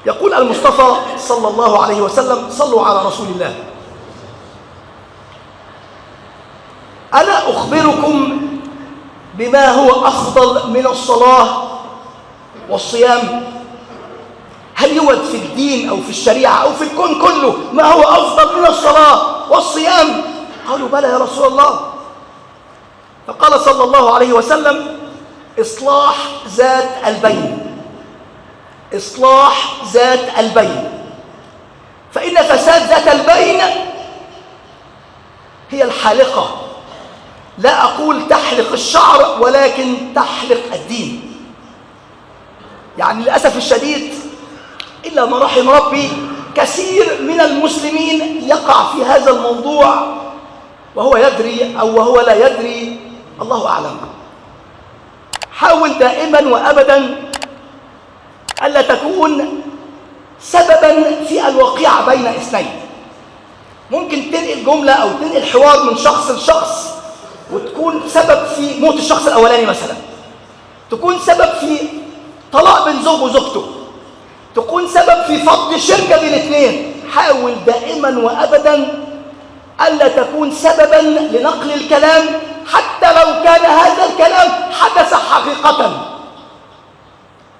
يقول المصطفى صلى الله عليه وسلم: صلوا على رسول الله. ألا أخبركم بما هو أفضل من الصلاة والصيام؟ هل يوجد في الدين أو في الشريعة أو في الكون كله ما هو أفضل من الصلاة والصيام؟ قالوا: بلى يا رسول الله. فقال صلى الله عليه وسلم: إصلاح ذات البين، إصلاح ذات البين، فإن فساد ذات البين هي الحالقة. لا أقول تحلق الشعر ولكن تحلق الدين. يعني للأسف الشديد إلا ما رحم ربي كثير من المسلمين يقع في هذا الموضوع وهو يدري أو وهو لا يدري، الله أعلم. حاول دائما وأبدا ألا تكون سببا في الوقيعة بين اثنين. ممكن تنقل جملة أو تنقل حوار من شخص لشخص وتكون سبب في موت الشخص الأولاني مثلا، تكون سبب في طلاق بين زوج وزوجته، تكون سبب في فض شركة بين اثنين. حاول دائما وأبدا ألا تكون سببا لنقل الكلام حتى لو كان هذا الكلام حدث حقيقة.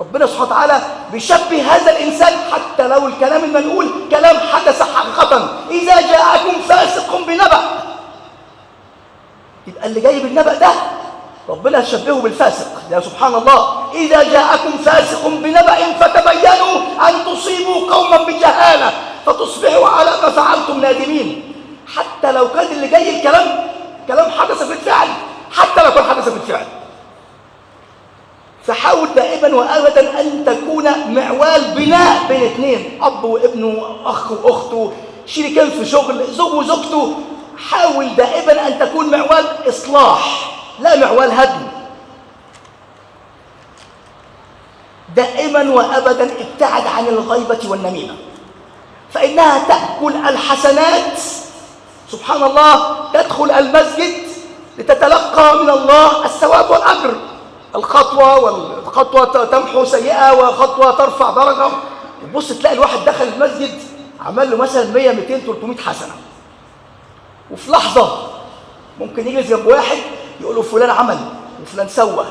ربنا سبحانه وتعالى بيشبه هذا الإنسان حتى لو الكلام المنقول كلام حدث حقيقة. إذا جاءكم فاسق بنبأ، يبقى اللي جاي بالنبأ ده ربنا شبهه بالفاسق. يا سبحان الله، إذا جاءكم فاسق بنبأ فتبينوا أن تصيبوا قوما بجهالة فتصبحوا على ما فعلتم نادمين. حتى لو كان اللي جاي كلام حدث بالفعل، حتى لو كان حدث بالفعل. فحاول دائما وابدا ان تكون معوال بناء بين اثنين، اب وابنه، اخ واخته، شريكين في شغل، زوج وزوجته. حاول دائما ان تكون معوال اصلاح لا معوال هدم. دائما وابدا ابتعد عن الغيبه والنميمه، فانها تاكل الحسنات. سبحان الله، تدخل المسجد لتتلقى من الله الثواب والاجر. الخطوة تمحو سيئة وخطوة ترفع درجة. وبص تلاقي الواحد دخل المسجد عمل له مثلا 100 200 300 حسنة، وفي لحظة ممكن يجلس جنب واحد يقول له فلان عمل وفلان سوى.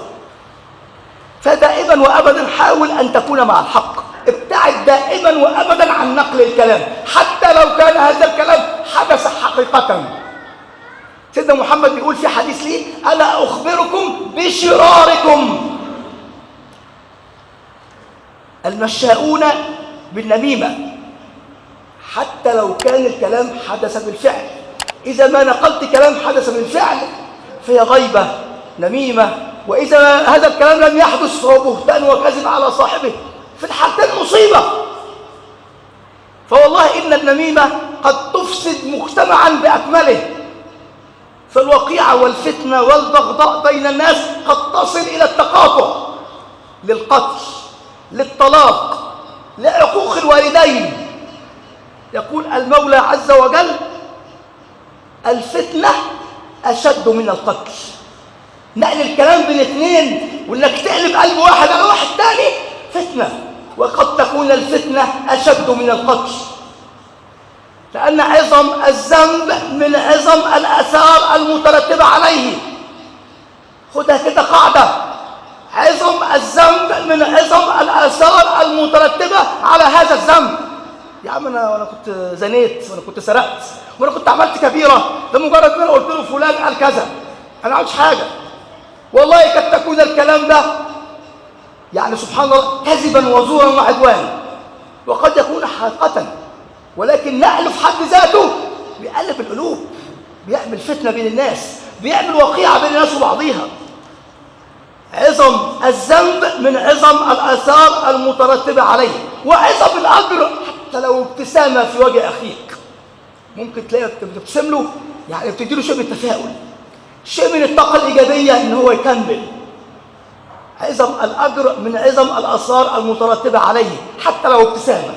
فدائما وأبدا حاول أن تكون مع الحق. ابتعد دائما وأبدا عن نقل الكلام حتى لو كان هذا الكلام حدث حقيقة. سيدنا محمد بيقول في حديث لي: ألا أخبركم بشراركم المشاؤون بالنميمة. حتى لو كان الكلام حدث بالفعل، إذا ما نقلت كلام حدث بالفعل فهي غيبة نميمة، وإذا هذا الكلام لم يحدث فهو بهتان وكذب على صاحبه. في الحالتين مصيبة. فوالله إن النميمة قد تفسد مجتمعا بأكمله. فالوقيعة والفتنة والبغضاء بين الناس قد تصل إلى التقاطع، للقتل، للطلاق، لعقوق الوالدين. يقول المولى عز وجل: الفتنة أشد من القتل. نقل الكلام بين اثنين وإنك تقلب قلب واحد على واحد تاني فتنة، وقد تكون الفتنة أشد من القتل، لأن عظم الذنب من عظم الآثار المترتبة عليه. خدها كده قاعدة: عظم الذنب من عظم الآثار المترتبة على هذا الذنب. يا عم أنا كنت زنيت، وأنا كنت سرقت، وأنا كنت عملت كبيرة، ده مجرد ما أنا قلت له فلان قال كذا، أنا ما عملتش حاجة. والله قد تكون الكلام ده يعني سبحان الله كذبا وزورا وعدوانا، وقد يكون حقيقة، ولكن نقله في حد ذاته بيقلب القلوب، بيعمل فتنة بين الناس، بيعمل وقيعة بين الناس وبعضيها. عظم الذنب من عظم الآثار المترتبة عليه، وعظم الأجر حتى لو ابتسامة في وجه أخيك. ممكن تلاقي بتبتسم له، يعني بتديله شيء من التفاؤل، شيء من الطاقة الإيجابية إن هو يكمل. عظم الأجر من عظم الآثار المترتبة عليه حتى لو ابتسامة.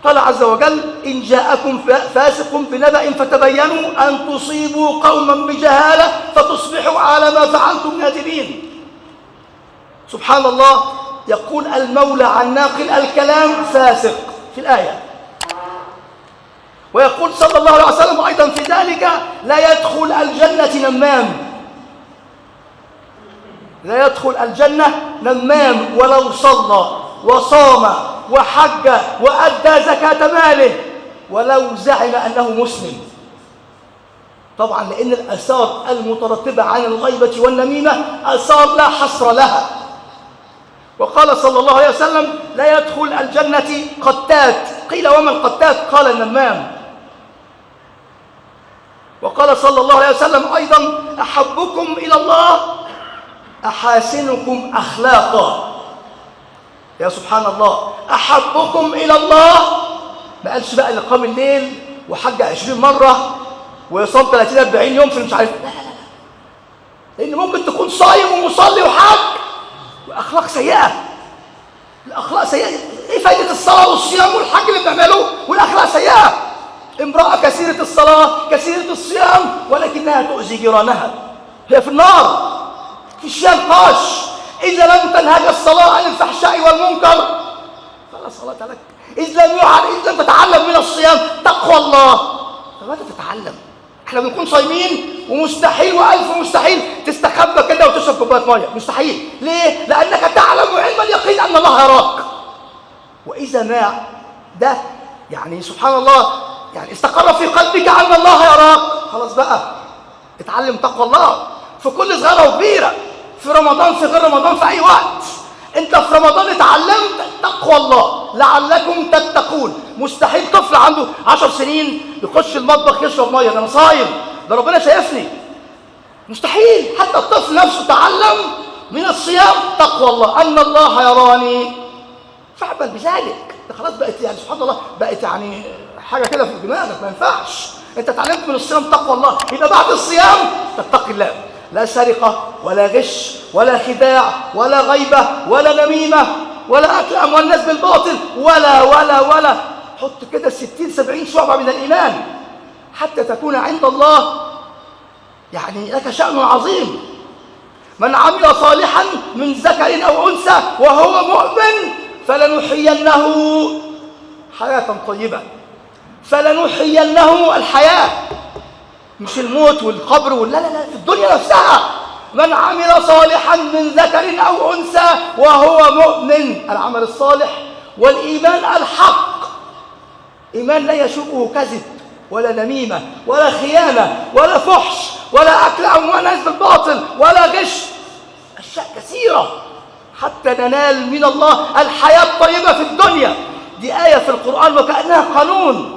قال عز وجل: إن جاءكم فاسق بنبأ فتبينوا أن تصيبوا قوما بجهالة فتصبحوا على ما فعلتم نادمين. سبحان الله، يقول المولى عن ناقل الكلام فاسق في الآية، ويقول صلى الله عليه وسلم أيضا في ذلك لا يدخل الجنة نمام، لا يدخل الجنة نمام ولو صلى وصام وحج وأدى زكاة ماله ولو زعم أنه مسلم. طبعا لأن الآثار المترتبة عن الغيبة والنميمة آثار لا حصر لها. وقال صلى الله عليه وسلم لا يدخل الجنة قتات، قيل وما القتات؟ قال النمام. وقال صلى الله عليه وسلم أيضا أحبكم إلى الله أحاسنكم أخلاقا. يا سبحان الله، أحبكم إلى الله، ما قالش بقى اللي قام الليل وحج 20 مرة ويصوم 30-40 يوم في مش عارف، لا لا لا، لأن ممكن تكون صايم ومصلي وحج وأخلاق سيئة. الأخلاق سيئة، إيه فايدة الصلاة والصيام والحج اللي بنعمله والأخلاق سيئة؟ امرأة كثيرة الصلاة كثيرة الصيام ولكنها تؤذي جيرانها، هي في النار، في الشام قاش. إذا لم تنهج الصلاة عن الفحشاء والمنكر فلا صلاة لك. إذا لم تتعلم من الصيام تقوى الله فماذا تتعلم؟ احنا بنكون صايمين ومستحيل وألف مستحيل تستخبى كده وتشرب كوباية مية، مستحيل. ليه؟ لأنك تعلم علم اليقين أن الله يراك. وإذا ما ده يعني سبحان الله يعني استقر في قلبك أن الله يراك، خلاص بقى اتعلم تقوى الله في كل صغيرة وكبيرة، في رمضان في غير رمضان في أي وقت. أنت في رمضان اتعلمت تقوى الله لعلكم تتقون. مستحيل طفل عنده 10 سنين يخش المطبخ يشرب مية، ده أنا صايم، ده ربنا شايفني. مستحيل. حتى الطفل نفسه تعلم من الصيام تقوى الله، أن الله يراني فاعمل بذلك. ده خلاص بقت يعني سبحان الله بقت يعني حاجة كده في دماغك، ما ينفعش. أنت تعلمت من الصيام تقوى الله، يبقى بعد الصيام تتقي الله. لا سرقة ولا غش ولا خداع ولا غيبة ولا نميمة ولا أكل أموال الناس بالباطل ولا حط كده 60-70 شعبة من الإيمان حتى تكون عند الله يعني لك شأن عظيم. من عمل صالحا من ذكر أو أنثى وهو مؤمن فلنحيينه حياة طيبة. فلنحيينه الحياة، مش الموت والقبر لا لا لا، في الدنيا نفسها. من عمل صالحا من ذكر أو أنثى وهو مؤمن، العمل الصالح والإيمان الحق، إيمان لا يشوبه كذب ولا نميمة ولا خيانة ولا فحش ولا أكل أموال الناس بالباطل ولا غش، أشياء كثيرة حتى ننال من الله الحياة الطيبة في الدنيا. دي آية في القرآن وكأنها قانون.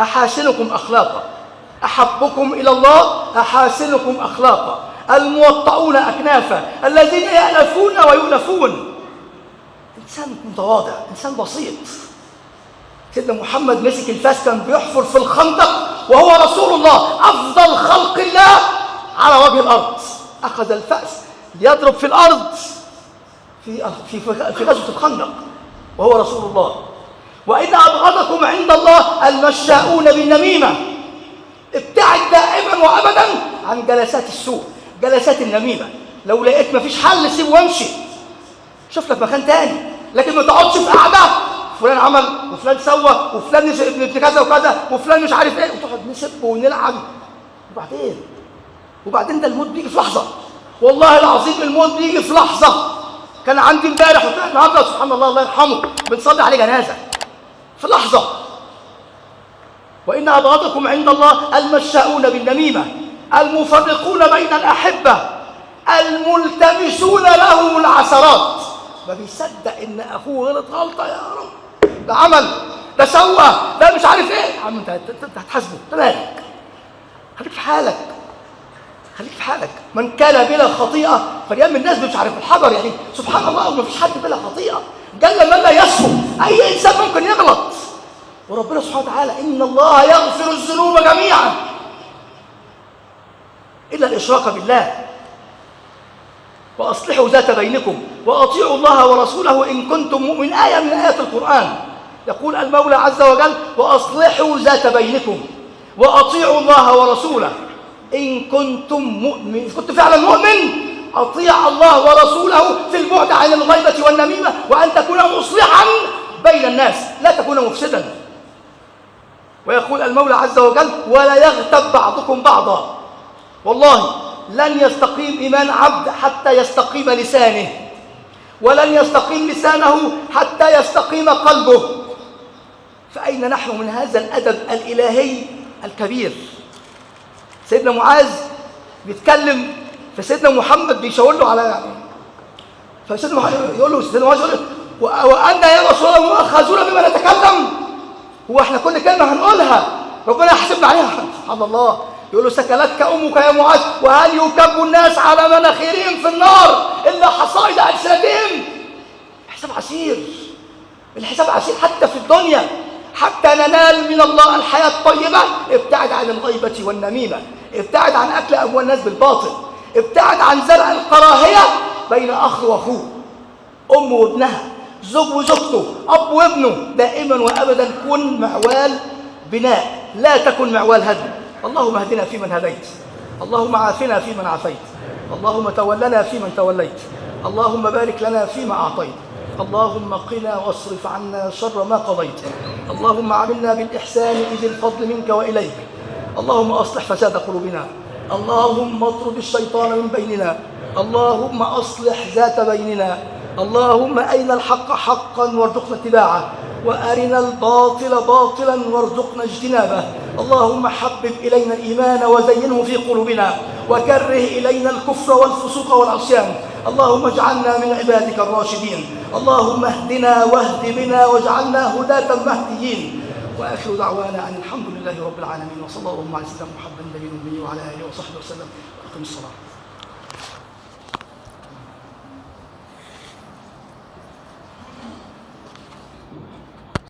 أحاسنكم أخلاقا، أحبكم إلى الله أحاسنكم أخلاقا، الموطؤون أكنافا، الذين يألفون ويؤلفون. إنسان متواضع، إنسان بسيط. سيدنا محمد مسك الفاس كان بيحفر في الخندق وهو رسول الله أفضل خلق الله على وجه الأرض، أخذ الفأس ليضرب في الأرض في غزوة الخندق وهو رسول الله. وإن أبغضكم عند الله المشاؤون بالنميمة. ابتعد دائما وأبدا عن جلسات السوء، جلسات النميمة. لو لقيت مفيش حل سيب وامشي، شوف لك مكان تاني، لكن ما تقعدش في قعدة فلان عمل وفلان سوى وفلان ابن كذا وكذا وفلان مش عارف ايه، وتقعد نسب ونلعب. وبعدين ده الموت بيجي في لحظة، والله العظيم الموت بيجي في لحظة. كان عندي امبارح النهارده سبحان الله الله يرحمه بنصلي عليه جنازة في لحظة. وإن أبغضكم عند الله المشاؤون بالنميمة، المفرقون بين الأحبة، الملتمسون لهم العثرات. ما بيصدق إن أخوه غلط غلطة، يا رب ده عمل ده سوى ده مش عارف إيه. يا عم أنت هتحاسبه، أنت مالك؟ خليك في حالك، خليك في حالك. من كان بلا خطيئة فليأمن الناس مش عارف الحجر. يعني سبحان الله ما فيش حد بلا خطيئة، جل من لا يسهو. أي إنسان ممكن يغلط، وربنا سبحانه وتعالى إن الله يغفر الذنوب جميعا إلا الإشراك بالله. وأصلحوا ذات بينكم وأطيعوا الله ورسوله إن كنتم مؤمنين. آية من آيات القرآن يقول المولى عز وجل وأصلحوا ذات بينكم وأطيعوا الله ورسوله إن كنت فعلا مؤمن أطيع الله ورسوله في البعد عن الغيبة والنميمة، وأن تكون مصلحا بين الناس لا تكون مفسدا. ويقول المولى عز وجل: ولا يغتب بعضكم بعضا. والله لن يستقيم إيمان عبد حتى يستقيم لسانه، ولن يستقيم لسانه حتى يستقيم قلبه. فأين نحن من هذا الأدب الإلهي الكبير؟ سيدنا معاذ بيتكلم، فسيدنا محمد بيشاور له على فسيدنا محمد يقول له، سيدنا معاذ يقول له: وأن يا رسول الله مؤاخذون بما نتكلم؟ هو احنا كل كلمة هنقولها ربنا يحاسبنا عليها؟ سبحان الله. يقول له: سكلتك أمك يا معاذ، وهل يكب الناس على مناخيرهم في النار إلا حصائد ألسنتهم؟ حساب عسير، الحساب عسير حتى في الدنيا. حتى ننال من الله الحياة الطيبة ابتعد عن الغيبة والنميمة، ابتعد عن أكل أموال الناس بالباطل، ابتعد عن زرع الكراهية بين أخ وأخوه، أم وابنها، زوج وزوجته، أب وابنه. دائما وأبدا كن معوال بناء، لا تكن معوال هدم. اللهم اهدنا فيمن هديت، اللهم عافنا فيمن عافيت، اللهم تولنا فيمن توليت، اللهم بارك لنا فيما أعطيت، اللهم قنا واصرف عنا شر ما قضيت، اللهم عاملنا بالإحسان إذ الفضل منك وإليك، اللهم أصلح فساد قلوبنا، اللهم اطرد الشيطان من بيننا، اللهم أصلح ذات بيننا، اللهم أرنا الحق حقا وارزقنا اتباعه، وأرنا الباطل باطلا وارزقنا اجتنابه. اللهم حبب إلينا الإيمان وزينه في قلوبنا، وكره إلينا الكفر والفسوق والعصيان. اللهم اجعلنا من عبادك الراشدين، اللهم اهدنا واهد بنا واجعلنا هداة مهديين. وآخر دعوانا أن الحمد لله رب العالمين، وصلى الله على سيدنا محمد النبي الأمي وعلى آله وصحبه وسلم. أقم الصلاة.